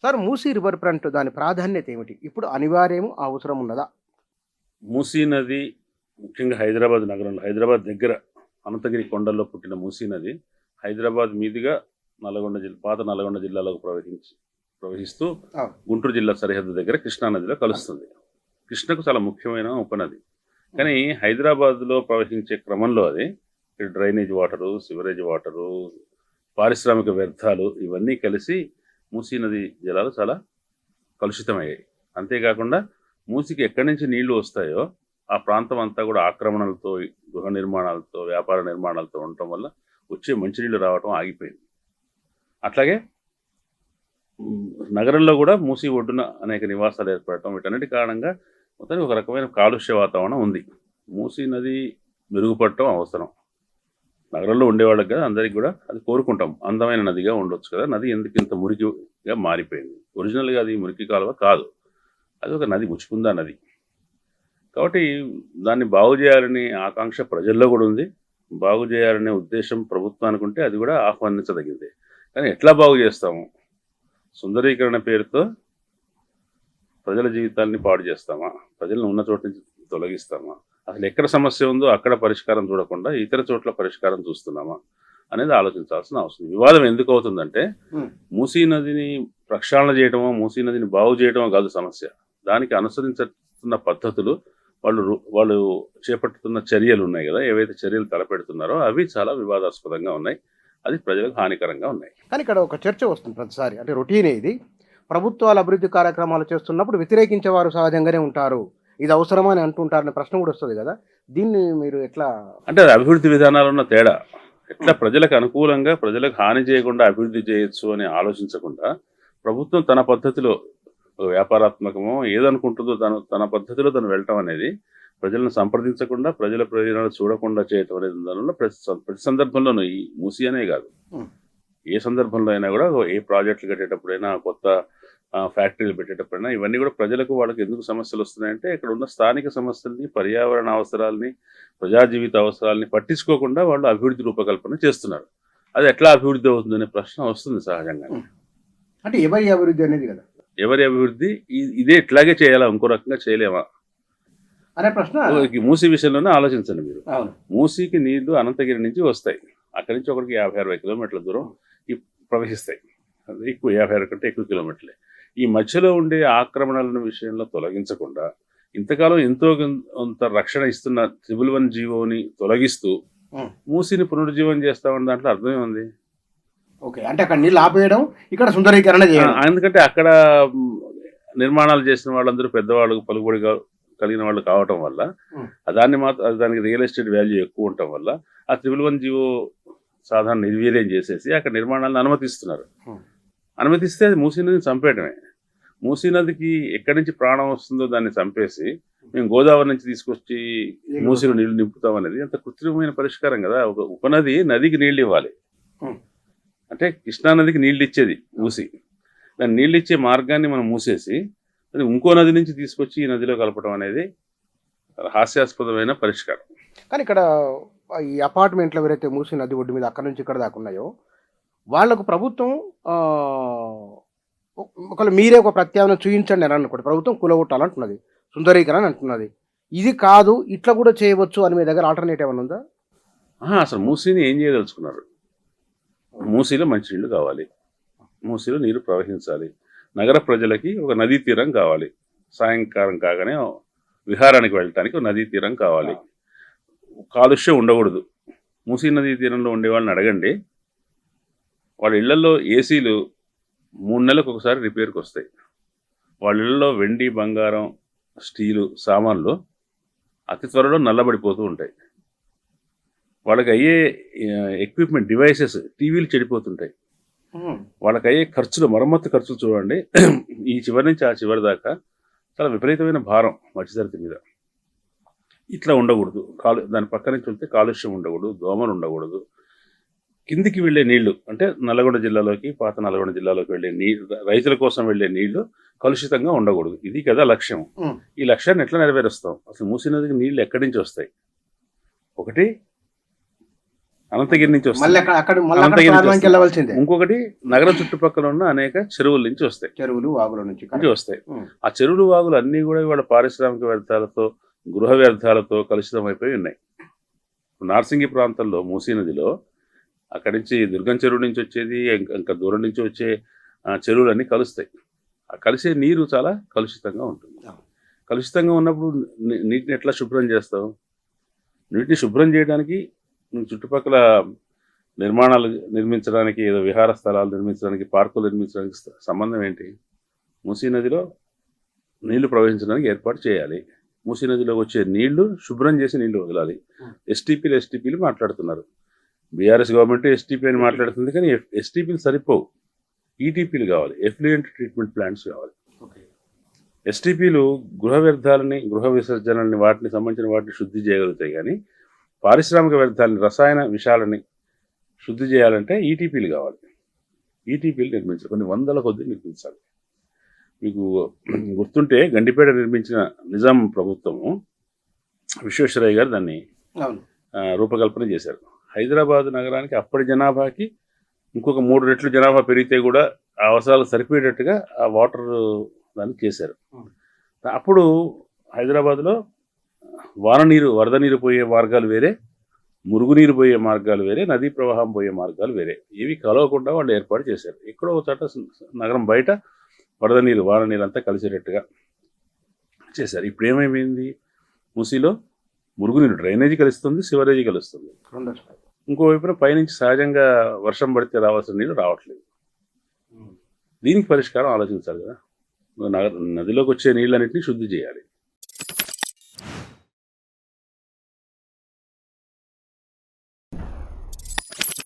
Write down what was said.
Sir Musi river front దాని ప్రాధాన్యత ఏమిటి? ఇప్పుడు అనివార్యము అవసరం ఉన్నదా? మూసీ నది ముఖ్యంగా హైదరాబాద్ నగరంలో, హైదరాబాద్ దగ్గర అనంతగిరి కొండల్లో పుట్టిన మూసీ నది హైదరాబాద్ మీదుగా పాత నల్గొండ జిల్లాలోకి ప్రవహిస్తూ గుంటూరు జిల్లా సరిహద్దు దగ్గర కృష్ణా నదిలో కలుస్తుంది. కృష్ణకు చాలా ముఖ్యమైన ఉపనది. కానీ హైదరాబాద్లో ప్రవహించే క్రమంలో అది డ్రైనేజ్ వాటరు, సివరేజ్ వాటరు, పారిశ్రామిక వ్యర్థాలు ఇవన్నీ కలిసి మూసీ నది జలాలు చాలా కలుషితమయ్యాయి. అంతేకాకుండా మూసీకి ఎక్కడి నుంచి నీళ్లు వస్తాయో ఆ ప్రాంతం అంతా కూడా ఆక్రమణలతో, గృహ నిర్మాణాలతో, వ్యాపార నిర్మాణాలతో ఉండటం వల్ల వచ్చే మంచినీళ్ళు రావటం ఆగిపోయింది. అట్లాగే నగరంలో కూడా మూసీ ఒడ్డున అనేక నివాసాలు ఏర్పడటం, వీటన్నిటి కారణంగా మొత్తానికి ఒక రకమైన కాలుష్య వాతావరణం ఉంది. మూసీ నది మెరుగుపడటం అవసరం. నగరంలో ఉండేవాళ్ళకి కదా, అందరికి కూడా అది కోరుకుంటాం, అందమైన నదిగా ఉండొచ్చు కదా. నది ఎందుకు ఇంత మురికిగా మారిపోయింది? ఒరిజినల్గా అది మురికి కాలువ కాదు, అది ఒక నది, ముచ్చుకుందా నది. కాబట్టి దాన్ని బాగు చేయాలనే ఆకాంక్ష ప్రజల్లో కూడా ఉంది. బాగు చేయాలనే ఉద్దేశం ప్రభుత్వానికి ఉంటే అది కూడా ఆహ్వానించదగిందే. కానీ ఎట్లా బాగు చేస్తాము? సుందరీకరణ పేరుతో ప్రజల జీవితాన్ని పాడు చేస్తామా? ప్రజలను ఉన్న చోట నుంచి తొలగిస్తామా? అసలు ఎక్కడ సమస్య ఉందో అక్కడ పరిష్కారం చూడకుండా ఇతర చోట్ల పరిష్కారం చూస్తున్నామా అనేది ఆలోచించాల్సిన అవసరం. వివాదం ఎందుకు అవుతుందంటే మూసీ నదిని ప్రక్షాళన చేయటమో, మూసీ నదిని బాగు చేయటమో కాదు సమస్య. దానికి అనుసరించుతున్న పద్ధతులు, వాళ్ళు చేపట్టుతున్న చర్యలు ఉన్నాయి కదా, ఏవైతే చర్యలు తలపెడుతున్నారో అవి చాలా వివాదాస్పదంగా ఉన్నాయి. అది ప్రజలకు హానికరంగా ఉన్నాయి. కానీ ఇక్కడ ఒక చర్చ వస్తుంది ప్రతిసారి, అంటే రొటీనే ఇది. ప్రభుత్వాలు అభివృద్ధి కార్యక్రమాలు చేస్తున్నప్పుడు వ్యతిరేకించేవారు సహజంగానే ఉంటారు, ఇది అవసరమా అని అంటుంటారనే ప్రశ్న కూడా వస్తుంది కదా. దీన్ని మీరు ఎట్లా, అంటే అది అభివృద్ధి విధానాలు ఉన్న తేడా. ఎట్లా ప్రజలకు అనుకూలంగా, ప్రజలకు హాని చేయకుండా అభివృద్ధి చేయొచ్చు అని ఆలోచించకుండా ప్రభుత్వం తన పద్ధతిలో, వ్యాపారాత్మకమో ఏదనుకుంటుందో తన పద్ధతిలో తను వెళ్ళటం అనేది, ప్రజలను సంప్రదించకుండా, ప్రజల ప్రయోజనాలు చూడకుండా చేయటం అనేది దానివల్ల ప్రతి సందర్భంలోనూ, ఈ మూసీ అనే కాదు, ఏ సందర్భంలో అయినా కూడా, ఏ ప్రాజెక్టులు కట్టేటప్పుడైనా, కొత్త ఫ్యాక్టరీలు పెట్టేటప్పుడైనా ఇవన్నీ కూడా ప్రజలకు, వాళ్ళకి ఎందుకు సమస్యలు వస్తున్నాయంటే ఇక్కడ ఉన్న స్థానిక సమస్యల్ని, పర్యావరణ అవసరాలని, ప్రజా జీవిత అవసరాలని పట్టించుకోకుండా వాళ్ళు అభివృద్ధి రూపకల్పన చేస్తున్నారు. అది ఎట్లా అభివృద్ధి అవుతుందనే ప్రశ్న వస్తుంది సహజంగా. అంటే ఎవరి అభివృద్ధి అనేది కదా, ఎవరి అభివృద్ధి? ఇదే ఇట్లాగే చేయాలా, ఇంకో రకంగా చేయలేమా అనే ప్రశ్న. మూసీ విషయంలోనే ఆలోచించండి మీరు. మూసీకి నీళ్లు అనంతగిరి నుంచి వస్తాయి. అక్కడి నుంచి ఒకరికి 50-60 కిలోమీటర్ల దూరం ప్రవహిస్తాయి. అది ఎక్కువ, 50 కంటే ఎక్కువ కిలోమీటర్లే. ఈ మధ్యలో ఉండే ఆక్రమణల విషయంలో తొలగించకుండా, ఇంతకాలం ఎంతో కొంత రక్షణ ఇస్తున్న ట్రిబుల్ 1 జీవోని తొలగిస్తూ మూసీని పునరుజ్జీవం చేస్తామని దాంట్లో అర్థమే ఉంది. ఓకే, అంటే అక్కడ నీళ్ళు ఆపేయడం, ఇక్కడ సుందరీకరణ చేయడం. ఎందుకంటే అక్కడ నిర్మాణాలు చేసిన వాళ్ళందరూ పెద్దవాళ్ళు, పలుకుబడిగా కలిగిన వాళ్ళు కావటం వల్ల, దానికి రియల్ ఎస్టేట్ వాల్యూ ఎక్కువ ఉండటం వల్ల ఆ ట్రిబుల్ 1 జీవో సాధారణ నిర్వీర్యం చేసేసి అక్కడ నిర్మాణాలను అనుమతిస్తున్నారు. అనుమతిస్తే అది మూసీ నదిని చంపేయటమే. మూసీ నదికి ఎక్కడి నుంచి ప్రాణం వస్తుందో దాన్ని చంపేసి మేము గోదావరి నుంచి తీసుకొచ్చి మూసీలో నీళ్లు నింపుతాం అనేది అంత కృత్రిమమైన పరిష్కారం కదా. ఒక ఉపనది నదికి నీళ్ళు ఇవ్వాలి, అంటే కృష్ణా నదికి నీళ్ళు ఇచ్చేది మూసీ. దాన్ని నీళ్ళు ఇచ్చే మార్గాన్ని మనం మూసేసి అది ఇంకో నది నుంచి తీసుకొచ్చి ఈ నదిలో కలపడం అనేది హాస్యాస్పదమైన పరిష్కారం. కానీ ఇక్కడ ఈ అపార్ట్మెంట్లు ఎవరైతే మూసీ నది ఒడ్డు మీద అక్కడ నుంచి ఇక్కడ దాకా ఉన్నాయో వాళ్లకు ప్రభుత్వం ఒకవేళ మీరే ఒక ప్రత్యామ్నాయం చూపించండి అని అనుకోండి, ప్రభుత్వం కూలగొట్టాలంటున్నది, సుందరీకరణ అంటున్నది. ఇది కాదు, ఇట్లా కూడా చేయవచ్చు అని మీ దగ్గర ఆల్టర్నేటివ్ ఏమైనా ఉందా? అసలు మూసీని ఏం చేయదలుచుకున్నారు? మూసీలో మంచినీళ్ళు కావాలి, మూసీలో నీరు ప్రవహించాలి, నగర ప్రజలకి ఒక నదీ తీరం కావాలి, సాయంకాలం కాగానే విహారానికి వెళ్ళటానికి ఒక నదీ తీరం కావాలి, కాలుష్యం ఉండకూడదు. మూసీ నదీ తీరంలో ఉండే వాళ్ళని అడగండి, వాళ్ళ ఇళ్లలో ఏసీలు 3 నెలలకు ఒకసారి రిపేర్కి వస్తాయి. వాళ్ళ ఇళ్లలో వెండి, బంగారం, స్టీలు సామాన్లు అతి త్వరలో నల్లబడిపోతూ ఉంటాయి. వాళ్ళకి అయ్యే ఎక్విప్మెంట్, డివైసెస్, టీవీలు చెడిపోతుంటాయి. వాళ్ళకి అయ్యే ఖర్చులు, మరమ్మత్తు ఖర్చులు చూడండి, ఈ చివరి నుంచి ఆ చివరి దాకా చాలా విపరీతమైన భారం మధ్యతరగతి మీద. ఇట్లా ఉండకూడదు. దాని పక్క నుంచి వెళ్తే కాలుష్యం ఉండకూడదు, దోమలు ఉండకూడదు. కిందికి వెళ్ళే నీళ్లు, అంటే నల్గొండ జిల్లాలోకి, పాత నల్గొండ జిల్లాలోకి వెళ్ళే నీళ్లు, రైతుల కోసం వెళ్ళే నీళ్లు కలుషితంగా ఉండకూడదు. ఇది కదా లక్ష్యం. ఈ లక్ష్యాన్ని ఎట్లా నెరవేరుస్తాం? అసలు మూసీ నదికి నీళ్లు ఎక్కడి నుంచి వస్తాయి? ఒకటి అనంతగిరి నుంచి మళ్ళీ వస్తాయి. అక్కడ అనంతగిరి నుంచి ప్రాంతానికి వెళ్ళవలసిందే. ఇంకొకటి నగరం చుట్టుపక్కల ఉన్న అనేక చెరువుల నుంచి వస్తాయి చెరువులు వాగుల నుంచి వస్తాయి. ఆ చెరువులు వాగులు అన్నీ కూడా ఇవాళ పారిశ్రామిక వ్యర్థాలతో గృహ వ్యర్థాలతో కలుషితం అయిపోయి ఉన్నాయి. నార్సింగి ప్రాంతంలో మూసీ నదిలో అక్కడి నుంచి దుర్గం చెరువు నుంచి వచ్చేది ఇంకా దూరం నుంచి వచ్చే చెరువులన్నీ కలుస్తాయి. ఆ కలిసే నీరు చాలా కలుషితంగా ఉంటుంది. కలుషితంగా ఉన్నప్పుడు నీటిని ఎట్లా శుభ్రం చేస్తావు? నీటిని శుభ్రం చేయడానికి చుట్టుపక్కల నిర్మాణాలు నిర్మించడానికి, ఏదో విహార స్థలాలు నిర్మించడానికి, పార్కులు నిర్మించడానికి సంబంధం ఏంటి? మూసీ నదిలో నీళ్లు ప్రవహించడానికి ఏర్పాటు చేయాలి. మూసీ నదిలో వచ్చే నీళ్లు శుభ్రం చేసి నీళ్లు వదలాలి. ఎస్టీపీలు మాట్లాడుతున్నారు. బీఆర్ఎస్ గవర్నమెంట్ ఎస్టీపీ అని మాట్లాడుతుంది, కానీ ఎస్టీపీలు సరిపోవు. ఈటీపీలు కావాలి, ఎఫ్లూయెంట్ ట్రీట్మెంట్ ప్లాంట్స్ కావాలి. ఎస్టీపీలు గృహ వ్యర్థాలని, గృహ విసర్జనల్ని, వాటిని సంబంధించిన వాటిని శుద్ధి చేయగలుగుతాయి. కానీ పారిశ్రామిక వ్యర్థాలని, రసాయన విషాలని శుద్ధి చేయాలంటే ఈటీపీలు కావాలి. ఈటీపీలు నిర్మించాలి, కొన్ని వందల కొద్ది నిర్మించాలి. మీకు గుర్తుంటే గండిపేట నిర్మించిన నిజాం ప్రభుత్వము, విశ్వేశ్వరయ్య గారు దాన్ని రూపకల్పన చేశారు. హైదరాబాద్ నగరానికి అప్పటి జనాభాకి ఇంకొక 3 రెట్లు జనాభా పెరిగితే కూడా ఆ అవసరాలు సరిపోయేటట్టుగా ఆ వాటర్ దాన్ని చేశారు. అప్పుడు హైదరాబాద్లో వరద నీరు పోయే మార్గాలు వేరే, మురుగునీరు పోయే మార్గాలు వేరే, నదీ ప్రవాహం పోయే మార్గాలు వేరే. ఇవి కలవకుండా వాళ్ళు ఏర్పాటు చేశారు. ఎక్కడో ఒక చోట నగరం బయట వరద నీరు, వాన నీరు అంతా కలిసేటట్టుగా చేశారు. ఇప్పుడు ఏమైపోయింది? మూసీలో మురుగునీరు డ్రైనేజీ కలుస్తుంది, సివరేజీ కలుస్తుంది. ఇంకోవైపున పైనుంచి సహజంగా వర్షం పడితే రావాల్సిన నీళ్ళు రావట్లేదు. దీనికి పరిష్కారం ఆలోచించాలి కదా. నదిలోకి వచ్చే నీళ్ళన్నింటినీ శుద్ధి చేయాలి.